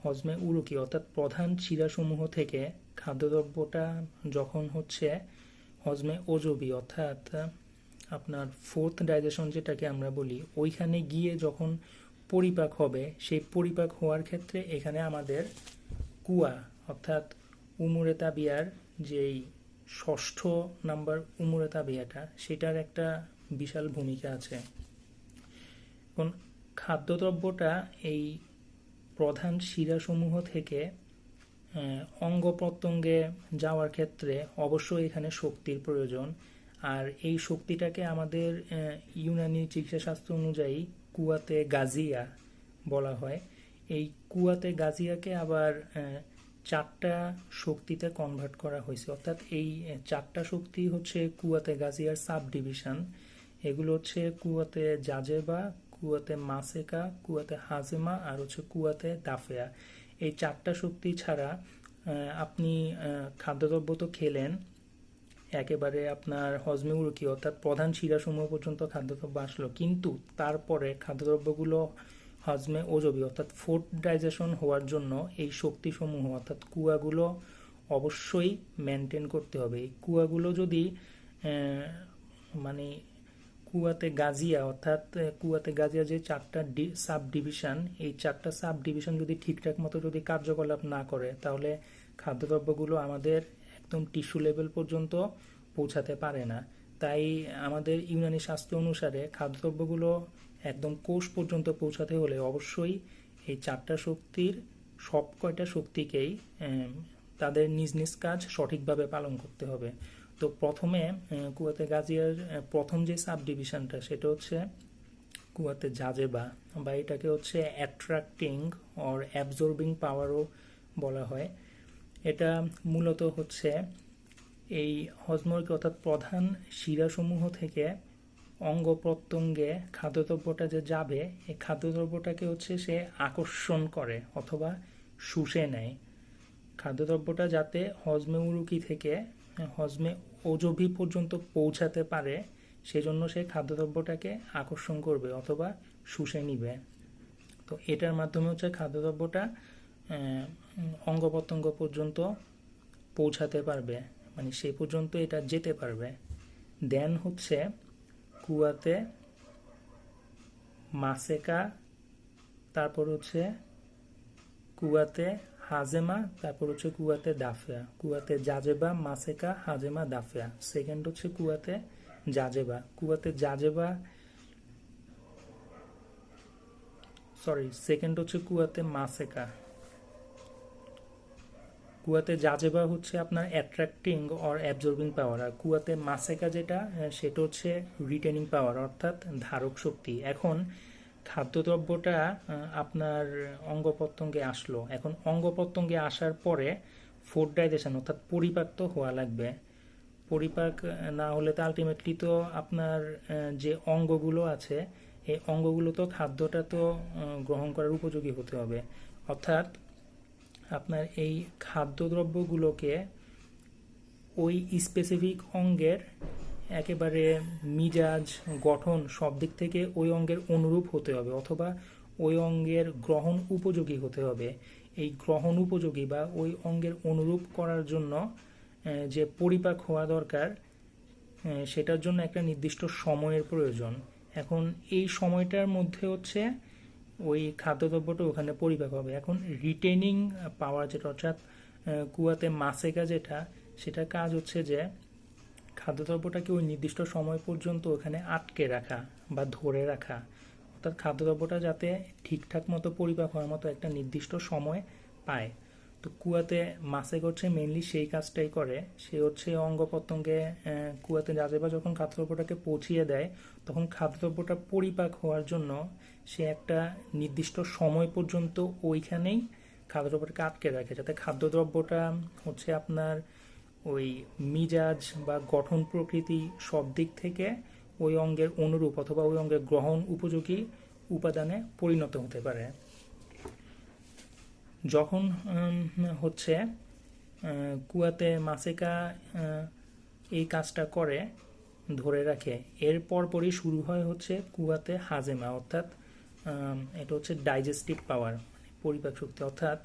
হজমে উরুকি অর্থাৎ প্রধান শিরাসমূহ থেকে খাদ্যদ্রব্যটা যখন হচ্ছে হজমে ওজবি অর্থাৎ আপনার ফোর্থ ডাইজেশন যেটাকে আমরা বলি ওইখানে গিয়ে যখন পরিপাক হবে, সেই পরিপাক হওয়ার ক্ষেত্রে এখানে আমাদের কুয়া অর্থাৎ উমুরে তাবিয়ার যেই ষষ্ঠ নাম্বার উমুরে তাবিয়াটা সেটার একটা বিশাল ভূমিকা আছে। এখন খাদ্যদ্রব্যটা এই প্রধান শিরাসমূহ থেকে অঙ্গ প্রত্যঙ্গে যাওয়ার ক্ষেত্রে অবশ্যই এখানে শক্তির প্রয়োজন। আর এই শক্তিটাকে আমাদের ইউনানি চিকিৎসাশাস্ত্র অনুযায়ী কুয়াতে গাজিয়া বলা হয়। এই কুয়াতে গাজিয়াকে আবার চারটা শক্তিতে কনভার্ট করা হয়েছে, অর্থাৎ এই চারটা শক্তি হচ্ছে কুয়াতে গাজিয়ার সাব ডিভিশন। এগুলো হচ্ছে কুয়াতে জাজেবা, কুয়াতে মাসেকা, কুয়াতে হাজেমা আর হচ্ছে কুয়াতে দাফেয়া। এই চারটা শক্তি ছাড়া আপনি খাদ্যদ্রব্য তো খেলেন, একেবারে আপনার হজমে উরুকি অর্থাৎ প্রধান শিরাসমূহ পর্যন্ত খাদ্যদ্রব্য আসলো, কিন্তু তারপরে খাদ্যদ্রব্যগুলো হজমে ওজবি অর্থাৎ ফোর্থ ডাইজেশন হওয়ার জন্য এই শক্তিসমূহ অর্থাৎ কুয়াগুলো অবশ্যই মেনটেন করতে হবে। এই কুয়াগুলো যদি মানে কুয়াতে গাজিয়া অর্থাৎ কুয়াতে গাজিয়া যে চারটা সাব ডিভিশন, এই চারটা সাব ডিভিশন যদি ঠিকঠাক মতো যদি কার্যকলাপ না করে তাহলে খাদ্যদ্রব্যগুলো আমাদের একদম টিস্যু লেভেল পর্যন্ত পৌঁছাতে পারে না। তাই আমাদের ইউনানি শাস্ত্র অনুসারে খাদ্যদ্রব্যগুলো একদম কোষ পর্যন্ত পৌঁছাতে হলে অবশ্যই এই চারটা শক্তির সব কয়টা শক্তিকেই তাদের নিজ নিজ কাজ সঠিকভাবে পালন করতে হবে। তো প্রথমে কুয়াতে গাজিয়ার প্রথম যে সাব ডিভিশনটা সেটা হচ্ছে কুয়াতে জাজেবা, বা এটাকে হচ্ছে অ্যাট্রাক্টিং অর অ্যাবজর্বিং পাওয়ারও বলা হয়। এটা মূলত হচ্ছে এই হজমরকি অর্থাৎ প্রধান শিরাসমূহ থেকে অঙ্গ প্রত্যঙ্গে খাদ্যদ্রব্যটা যে যাবে, এই খাদ্যদ্রব্যটাকে হচ্ছে সে আকর্ষণ করে অথবা শুষে নেয়। খাদ্যদ্রব্যটা যাতে হজমে উরুকি থেকে হজমে ওজভি পর্যন্ত পৌঁছাতে পারে, সেজন্য সে খাদ্যদ্রব্যটাকে আকর্ষণ করবে অথবা শুষে নিবে। তো এটার মাধ্যমে হচ্ছে খাদ্যদ্রব্যটা অঙ্গ প্রত্যঙ্গ পর্যন্ত পৌঁছাতে পারবে, মানে সেই পর্যন্ত এটা যেতে পারবে। দেন হচ্ছে কুয়াতে মাসেকা, তারপর হচ্ছে কুয়াতে হাজেমা, তারপর হচ্ছে কুয়াতে দাফেয়া। কুয়াতে জাজেবা, মাসেকা, হাজেমা, দাফেয়া। সেকেন্ড হচ্ছে কুয়াতে জাজেবা। সেকেন্ড হচ্ছে কুয়াতে মাসেকা। কুয়াতে জাজেবা হচ্ছে আপনার অ্যাট্রাক্টিং অর অ্যাবজর্বিং পাওয়ার, আর কুয়াতে মাসেকা যেটা সেটা হচ্ছে রিটেনিং পাওয়ার অর্থাৎ ধারক শক্তি। এখন খাদ্যদ্রব্যটা আপনার অঙ্গ প্রত্যঙ্গে আসলো, এখন অঙ্গ প্রত্যঙ্গে আসার পরে ফুড ডাইজেশন অর্থাৎ পরিপাক তো হওয়া লাগবে। পরিপাক না হলে তো আলটিমেটলি তো আপনার যে অঙ্গগুলো আছে এই অঙ্গগুলো তো খাদ্যটা তো গ্রহণ করার উপযোগী হতে হবে। অর্থাৎ আপনার এই খাদ্যদ্রব্যগুলোকে ওই স্পেসিফিক অঙ্গের একেবারে মিজাজ, গঠন সব দিক থেকে ওই অঙ্গের অনুরূপ হতে হবে, অথবা ওই অঙ্গের গ্রহণ উপযোগী হতে হবে। এই গ্রহণ উপযোগী বা ওই অঙ্গের অনুরূপ করার জন্য যে পরিপাক হওয়া দরকার, সেটার জন্য একটা নির্দিষ্ট সময়ের প্রয়োজন। এখন এই সময়টার মধ্যে হচ্ছে ওই খাদ্যদ্রব্যটা ওখানে পরিপাক হবে। এখন রিটেনিং পাওয়ার যেটা অর্থাৎ কুয়াতে মাসেকা যেটা, সেটার কাজ হচ্ছে যে খাদ্যদ্রব্যটাকে ওই নির্দিষ্ট সময় পর্যন্ত ওখানে আটকে রাখা বা ধরে রাখা, অর্থাৎ খাদ্যদ্রব্যটা যাতে ঠিকঠাক মতো পরিপাক হওয়ার মতো একটা নির্দিষ্ট সময় পায়। তো কুয়াতে মাসেক হচ্ছে মেইনলি সেই কাজটাই করে। সে হচ্ছে অঙ্গ প্রত্যঙ্গে কুয়াতে জাজেবা যখন খাদ্যদ্রব্যটাকে পৌঁছিয়ে দেয়, তখন খাদ্যদ্রব্যটা পরিপাক হওয়ার জন্য সে একটা নির্দিষ্ট সময় পর্যন্ত ওইখানেই খাদ্যদ্রব্যটাকে আটকে রাখে, যাতে খাদ্যদ্রব্যটা হচ্ছে আপনার ওই মিজাজ বা গঠন প্রকৃতি সব দিক থেকে ওই অঙ্গের অনুরূপ অথবা ওই অঙ্গের গ্রহণ উপযোগী উপাদানে পরিণত হতে পারে। যখন হচ্ছে কুয়াতে মাসেকা এই কাজটা করে, ধরে রাখে, এর পরপরই শুরু হয় হচ্ছে কুয়াতে হাজেমা, অর্থাৎ এটা হচ্ছে ডাইজেস্টিভ পাওয়ার, পরিপাক শক্তি। অর্থাৎ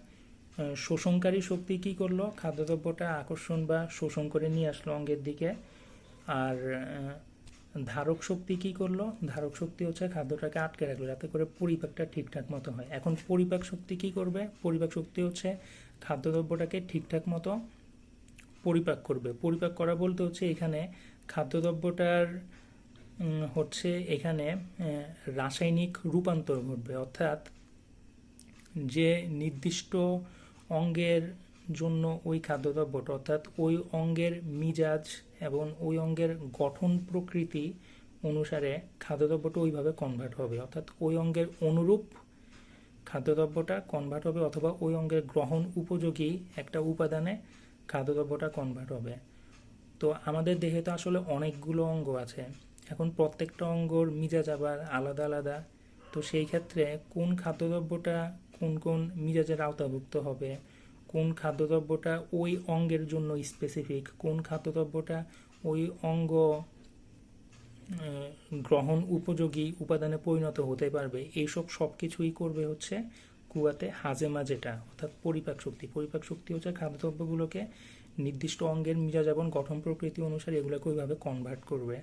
শোষণকারী শক্তি কি করলো, খাদ্যদ্রব্যটা আকর্ষণ বা শোষণ করে নিয়ে আসলো অঙ্গের দিকে। আর ধারক শক্তি কি করলো, ধারক শক্তি হচ্ছে খাদ্যটাকে আটকে রাখলো যাতে করে পরিপাকটা ঠিকঠাক মতো হয়। এখন পরিপাক শক্তি কি করবে, পরিপাক শক্তি হচ্ছে খাদ্যদ্রব্যটাকে ঠিকঠাক মতো পরিপাক করবে। পরিপাক করা বলতে হচ্ছে এখানে খাদ্যদ্রব্যটার হচ্ছে এখানে রাসায়নিক রূপান্তর ঘটবে, অর্থাৎ যে নির্দিষ্ট অঙ্গের জন্য ওই খাদ্যদ্রব্যটা, অর্থাৎ ওই অঙ্গের মিজাজ এবং ওই অঙ্গের গঠন প্রকৃতি অনুসারে খাদ্যদ্রব্যটা ওইভাবে কনভার্ট হবে, অর্থাৎ ওই অঙ্গের অনুরূপ খাদ্যদ্রব্যটা কনভার্ট হবে, অথবা ওই অঙ্গের গ্রহণ উপযোগী একটা উপাদানে খাদ্যদ্রব্যটা কনভার্ট হবে। তো আমাদের দেহে তো আসলে অনেকগুলো অঙ্গ আছে, এখন প্রত্যেকটা অঙ্গর মিজাজ আবার আলাদা আলাদা। তো সেই ক্ষেত্রে কোন খাদ্যদ্রব্যটা কোন কোন মিজাজের আওতাভুক্ত হবে, কোন খাদ্যদ্রব্যটা ওই অঙ্গের জন্য স্পেসিফিক, কোন খাদ্যদ্রব্যটা ওই অঙ্গ গ্রহণ উপযোগী উপাদানে পরিণত হতে পারবে, এইসব সব কিছুই করবে হচ্ছে কুয়াতে হাজেমা যেটা, অর্থাৎ পরিপাক শক্তি। পরিপাক শক্তি হচ্ছে খাদ্যদ্রব্যগুলোকে নির্দিষ্ট অঙ্গের মিজাজ এবং গঠন প্রকৃতি অনুসারে এগুলোকে ওইভাবে কনভার্ট করবে।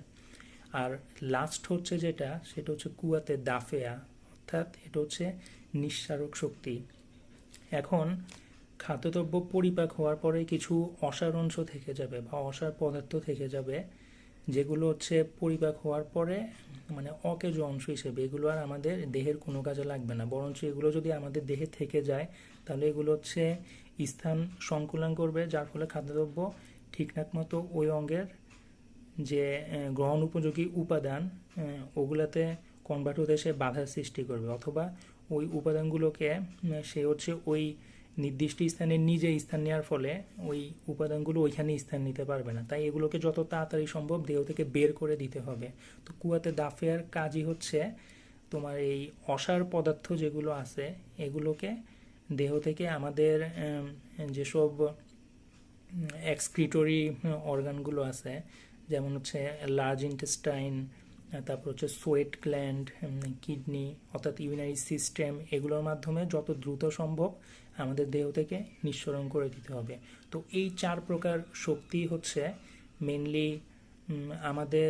আর লাস্ট হচ্ছে যেটা, সেটা হচ্ছে কুয়াতে দাফেয়া, অর্থাৎ এটা হচ্ছে নিঃসারক শক্তি। এখন খাদ্যদ্রব্য পরিপাক হওয়ার পরে কিছু অসার অংশ থেকে যাবে বা অসার পদার্থ থেকে যাবে, যেগুলো হচ্ছে পরিপাক হওয়ার পরে মানে অকেজ অংশ হিসেবে, এগুলো আর আমাদের দেহের কোনো কাজে লাগবে না, বরঞ্চ এগুলো যদি আমাদের দেহে থেকে যায় তাহলে এগুলো হচ্ছে স্থান সংকুলন করবে, যার ফলে খাদ্যদ্রব্য ঠিকঠাক মতো ওই অঙ্গের যে গ্রহণ উপযোগী উপাদান ওগুলাতে কনভার্ট হতে সে বাধার সৃষ্টি করবে, অথবা ওই উপাদানগুলোকে সে হচ্ছে ওই নির্দিষ্ট স্থানে নিজে স্থান নেওয়ার ফলে ওই উপাদানগুলো ওইখানে স্থান নিতে পারবে না। তাই এগুলোকে যত তাড়াতাড়ি সম্ভব দেহ থেকে বের করে দিতে হবে। তো কুয়াতে দাফ দেওয়ার কাজই হচ্ছে তোমার এই অসার পদার্থ যেগুলো আছে এগুলোকে দেহ থেকে আমাদের যেসব এক্সক্রিটরি অর্গানগুলো আছে, যেমন হচ্ছে লার্জ ইন্টেস্টাইন, তারপর হচ্ছে সোয়েট গ্ল্যান্ড, কিডনি অর্থাৎ ইউরিনারি সিস্টেম, এগুলোর মাধ্যমে যত দ্রুত সম্ভব আমাদের দেহ থেকে নিঃসরণ করে দিতে হবে। তো এই 4 প্রকার শক্তি হচ্ছে মেনলি আমাদের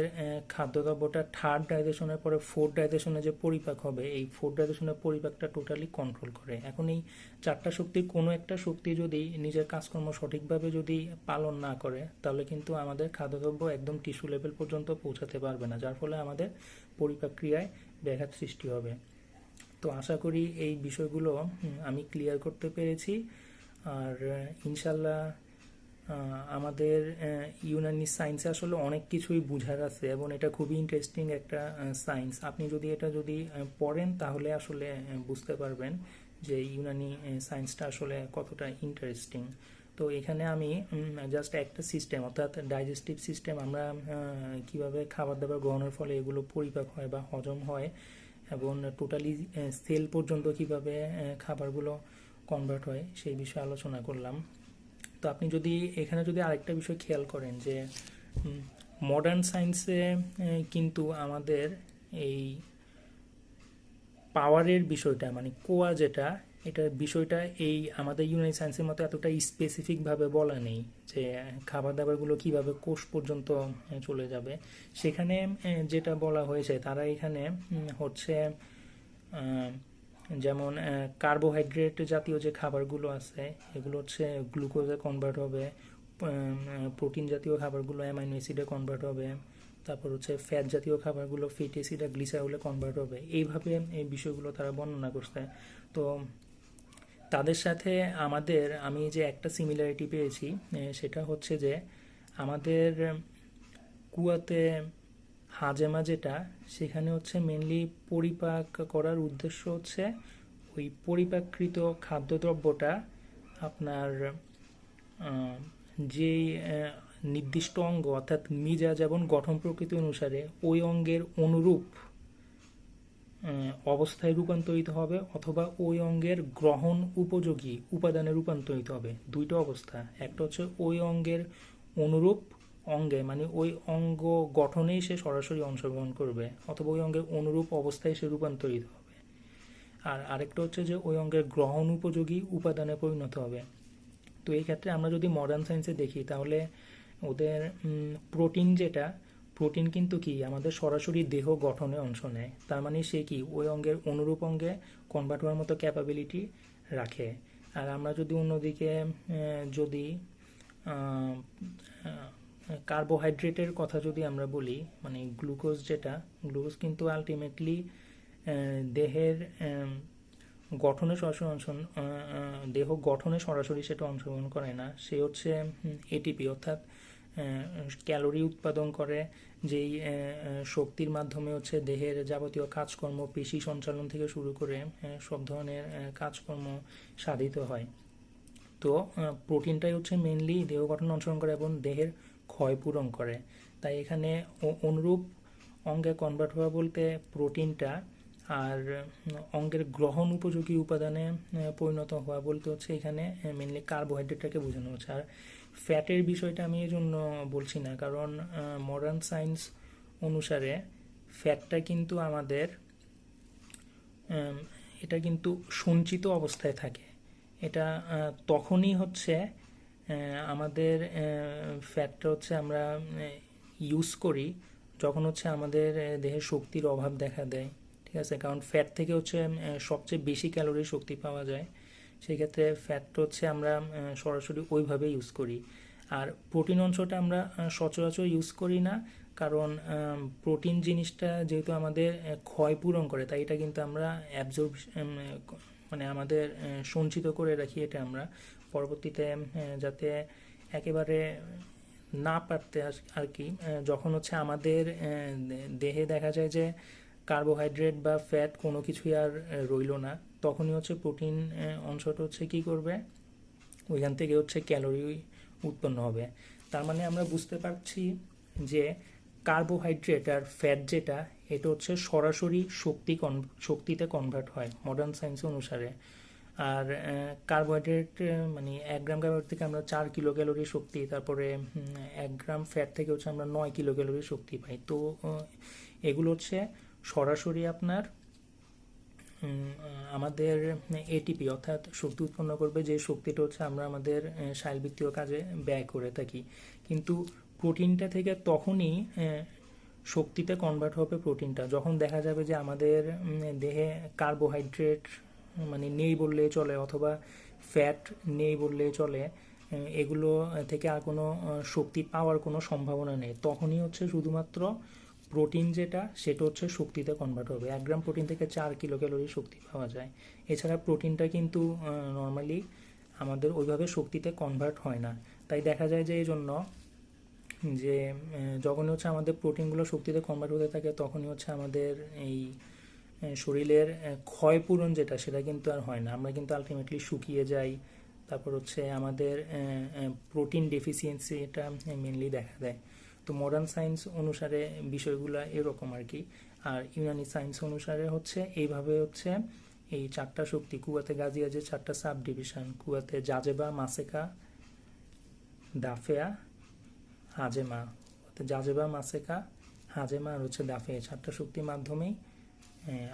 খাদ্যদ্রব্যটা থার্ড ডাইজেশনের পরে ফোর্থ ডাইজেশনে যে পরিপাক হবে, এই ফোর্থ ডাইজেশনের পরিপাকটা টোটালি কন্ট্রোল করে। এখন এই 4টা শক্তির কোনো একটা শক্তি যদি নিজের কাজকর্ম সঠিকভাবে যদি পালন না করে, তাহলে কিন্তু আমাদের খাদ্যদ্রব্য একদম টিস্যু লেভেল পর্যন্ত পৌঁছাতে পারবে না, যার ফলে আমাদের পরিপাক ক্রিয়ায় ব্যাঘাত সৃষ্টি হবে। তো আশা করি এই বিষয়গুলো আমি ক্লিয়ার করতে পেরেছি। আর ইনশাল্লাহ আমাদের ইউনানি সায়েন্সে আসলে অনেক কিছুই বোঝার আছে এবং এটা খুবই ইন্টারেস্টিং একটা সায়েন্স। আপনি যদি এটা পড়েন তাহলে আসলে বুঝতে পারবেন যে ইউনানি সায়েন্সটা আসলে কতটা ইন্টারেস্টিং। তো এখানে আমি জাস্ট একটা সিস্টেম অর্থাৎ ডাইজেস্টিভ সিস্টেম, আমরা কিভাবে খাবার দাবার গ্রহণের ফলে এগুলো পরিপাক হয় বা হজম হয় এবং টোটালি সেল পর্যন্ত কিভাবে খাবারগুলো কনভার্ট হয় সেই বিষয়ে আলোচনা করলাম। তো আপনি যদি এখানে যদি আরেকটা বিষয় খেয়াল করেন যে মডার্ন সায়েন্সে কিন্তু আমাদের এই পাওয়ারের বিষয়টা মানে কোয়া যেটা, এটার বিষয়টা এই আমাদের ইউনানি সায়েন্সের মতো এতটা স্পেসিফিকভাবে বলা নেই যে খাবার দাবারগুলো কিভাবে কোষ পর্যন্ত চলে যাবে। সেখানে যেটা বলা হয়েছে তারা এখানে হচ্ছে যেমন কার্বোহাইড্রেট জাতীয় যে খাবারগুলো আছে এগুলো হচ্ছে গ্লুকোজে কনভার্ট হবে, প্রোটিন জাতীয় খাবারগুলো অ্যামাইনো অ্যাসিডে কনভার্ট হবে, তারপর হচ্ছে ফ্যাট জাতীয় খাবারগুলো ফ্যাটি অ্যাসিড আর গ্লিসারলে কনভার্ট হবে। এইভাবে এই বিষয়গুলো তারা বর্ণনা করছে। তো তাদের সাথে আমাদের আমি যে একটা সিমিলারিটি পেয়েছি সেটা হচ্ছে যে আমাদের কুয়াতে হাজেমা যেটা, সেখানে হচ্ছে মেনলি পরিপাক করার উদ্দেশ্য হচ্ছে ওই পরিপাকৃত খাদ্যদ্রব্যটা আপনার যেই নির্দিষ্ট অঙ্গ অর্থাৎ মিজা যেমন গঠন প্রকৃতি অনুসারে ওই অঙ্গের অনুরূপ অবস্থায় রূপান্তরিত হবে, অথবা ওই অঙ্গের গ্রহণ উপযোগী উপাদানে রূপান্তরিত হবে। দুইটা অবস্থা, একটা হচ্ছে ওই অঙ্গের অনুরূপ অঙ্গে মানে ওই অঙ্গ গঠনেই সে সরাসরি অংশগ্রহণ করবে, অথবা ওই অঙ্গের অনুরূপ অবস্থায় সে রূপান্তরিত হবে। আর আরেকটা হচ্ছে যে ওই অঙ্গের গ্রহণ উপযোগী উপাদানে পরিণত হবে। তো এই ক্ষেত্রে আমরা যদি মডার্ন সায়েন্সে দেখি তাহলে ওদের প্রোটিন যেটা, প্রোটিন কিন্তু কি আমাদের সরাসরি দেহ গঠনে অংশ নেয়, তার মানে সে কি ওই অঙ্গের অনুরূপ অঙ্গে কনভার্ট হওয়ার মতো ক্যাপাবিলিটি রাখে। আর আমরা যদি অন্যদিকে যদি কার্বোহাইড্রেটের কথা যদি আমরা বলি, মানে গ্লুকোজ যেটা, গ্লুকোজ কিন্তু আলটিমেটলি দেহের গঠনে সরাসরি দেহ গঠনে সরাসরি সেটা অংশগ্রহণ করে না, সে হচ্ছে এটিপি অর্থাৎ ক্যালোরি উৎপাদন করে, যেই শক্তির মাধ্যমে হচ্ছে দেহের যাবতীয় কাজকর্ম পেশি সঞ্চালন থেকে শুরু করে সব ধরনের কাজকর্ম সাধিত হয়। তো প্রোটিনটাই হচ্ছে মেনলি দেহ গঠন অংশগ্রহণ করে এবং দেহের ক্ষয় পূরণ করে। তাই এখানে অনুরূপ অঙ্গে কনভার্ট হওয়া বলতে প্রোটিনটা, আর অঙ্গের গ্রহণ উপযোগী উপাদানে পরিণত হওয়া বলতে হচ্ছে এখানে মেনলি কার্বোহাইড্রেটটাকে বোঝানো হচ্ছে। আর ফ্যাটের বিষয়টা আমি এই জন্য বলছি না, কারণ মডার্ন সায়েন্স অনুসারে ফ্যাটটা কিন্তু আমাদের এটা কিন্তু সঞ্চিত অবস্থায় থাকে। এটা তখনই হচ্ছে আমাদের ফ্যাটটা হচ্ছে আমরা ইউজ করি যখন হচ্ছে আমাদের দেহে শক্তির অভাব দেখা দেয়, ঠিক আছে? কারণ ফ্যাট থেকে হচ্ছে সবচেয়ে বেশি ক্যালোরি শক্তি পাওয়া যায়, সেক্ষেত্রে ফ্যাটটা হচ্ছে আমরা সরাসরি ওইভাবে ইউজ করি। আর প্রোটিন অংশটা আমরা সচরাচর ইউজ করি না, কারণ প্রোটিন জিনিসটা যেহেতু আমাদের ক্ষয় পূরণ করে, তাই এটা কিন্তু আমরা অ্যাবজর্ব মানে আমাদের সঞ্চিত করে রাখি, এটা আমরা পরবর্তীতে যাতে একেবারে না পারতে আর কি যখন হচ্ছে আমাদের দেহে দেখা যায় যে কার্বোহাইড্রেট বা ফ্যাট কোনো কিছুই আর রইলো না, তখনই হচ্ছে প্রোটিন অংশটা হচ্ছে কী করবে, ওইখান থেকে হচ্ছে ক্যালোরি উৎপন্ন হবে। তার মানে আমরা বুঝতে পারছি যে কার্বোহাইড্রেট আর ফ্যাট যেটা, এটা হচ্ছে সরাসরি শক্তিতে কনভার্ট হয় মডার্ন সায়েন্স অনুসারে। আর কার্বোহাইড্রেট মানে 1 গ্রাম কার্বোহাইড্রেট থেকে আমরা 4 কিলো ক্যালোরি শক্তি, তারপরে 1 গ্রাম ফ্যাট থেকে হচ্ছে আমরা 9 কিলো ক্যালোরি শক্তি পাই। তো এগুলো হচ্ছে সরাসরি আপনার আমাদের এটিপি অর্থাৎ শক্তি উৎপন্ন করবে, যে শক্তিটা হচ্ছে আমরা আমাদের শারীরবৃত্তীয় কাজে ব্যয় করে থাকি। কিন্তু প্রোটিনটা থেকে তখনই শক্তিতে কনভার্ট হবে প্রোটিনটা যখন দেখা যাবে যে আমাদের দেহে কার্বোহাইড্রেট মানে নেই বললেই চলে, অথবা ফ্যাট নেই বললেই চলে, এগুলো থেকে আর কোনো শক্তি পাওয়ার কোনো সম্ভাবনা নেই। তখনই হচ্ছে শুধুমাত্র প্রোটিন যেটা, সেটা হচ্ছে শক্তিতে কনভার্ট হবে। 1 গ্রাম প্রোটিন থেকে 4 কিলো ক্যালোরি শক্তি পাওয়া যায়। এছাড়া প্রোটিনটা কিন্তু নর্মালি আমাদের ওইভাবে শক্তিতে কনভার্ট হয় না। তাই দেখা যায় যে এই জন্য যে যখনই হচ্ছে আমাদের প্রোটিনগুলো শক্তিতে কনভার্ট হতে থাকে, তখনই হচ্ছে আমাদের এই শরীরের ক্ষয়পূরণ যেটা, সেটা কিন্তু আর হয় না। আমরা কিন্তু আলটিমেটলি শুকিয়ে যাই। তারপর হচ্ছে আমাদের প্রোটিন ডেফিসিয়েন্সি এটা মেনলি দেখা দেয়। তো মডার্ন সায়েন্স অনুসারে বিষয়গুলো এরকম আর কি। আর ইউনানি সায়েন্স অনুসারে হচ্ছে এইভাবে হচ্ছে এই 4টা শক্তি, কুয়াতে গাজিয়া যে 4টা সাব ডিভিশন, কুয়াতে জাজেবা, মাসেকা, দাফেয়া, হাজেমা, জাজেবা, মাসেকা, হাজেমা আর হচ্ছে দাফে, 4টা শক্তির মাধ্যমেই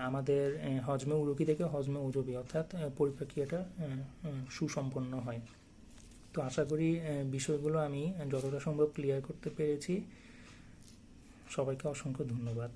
আমাদের হজমে উরুকি থেকে হজমে উজবি অর্থাৎ পরিপ্রক্রিয়াটা সুসম্পন্ন হয়। তো আশা করি বিষয়গুলো আমি যতটা সম্ভব ক্লিয়ার করতে পেরেছি। সবাইকে অসংখ্য ধন্যবাদ।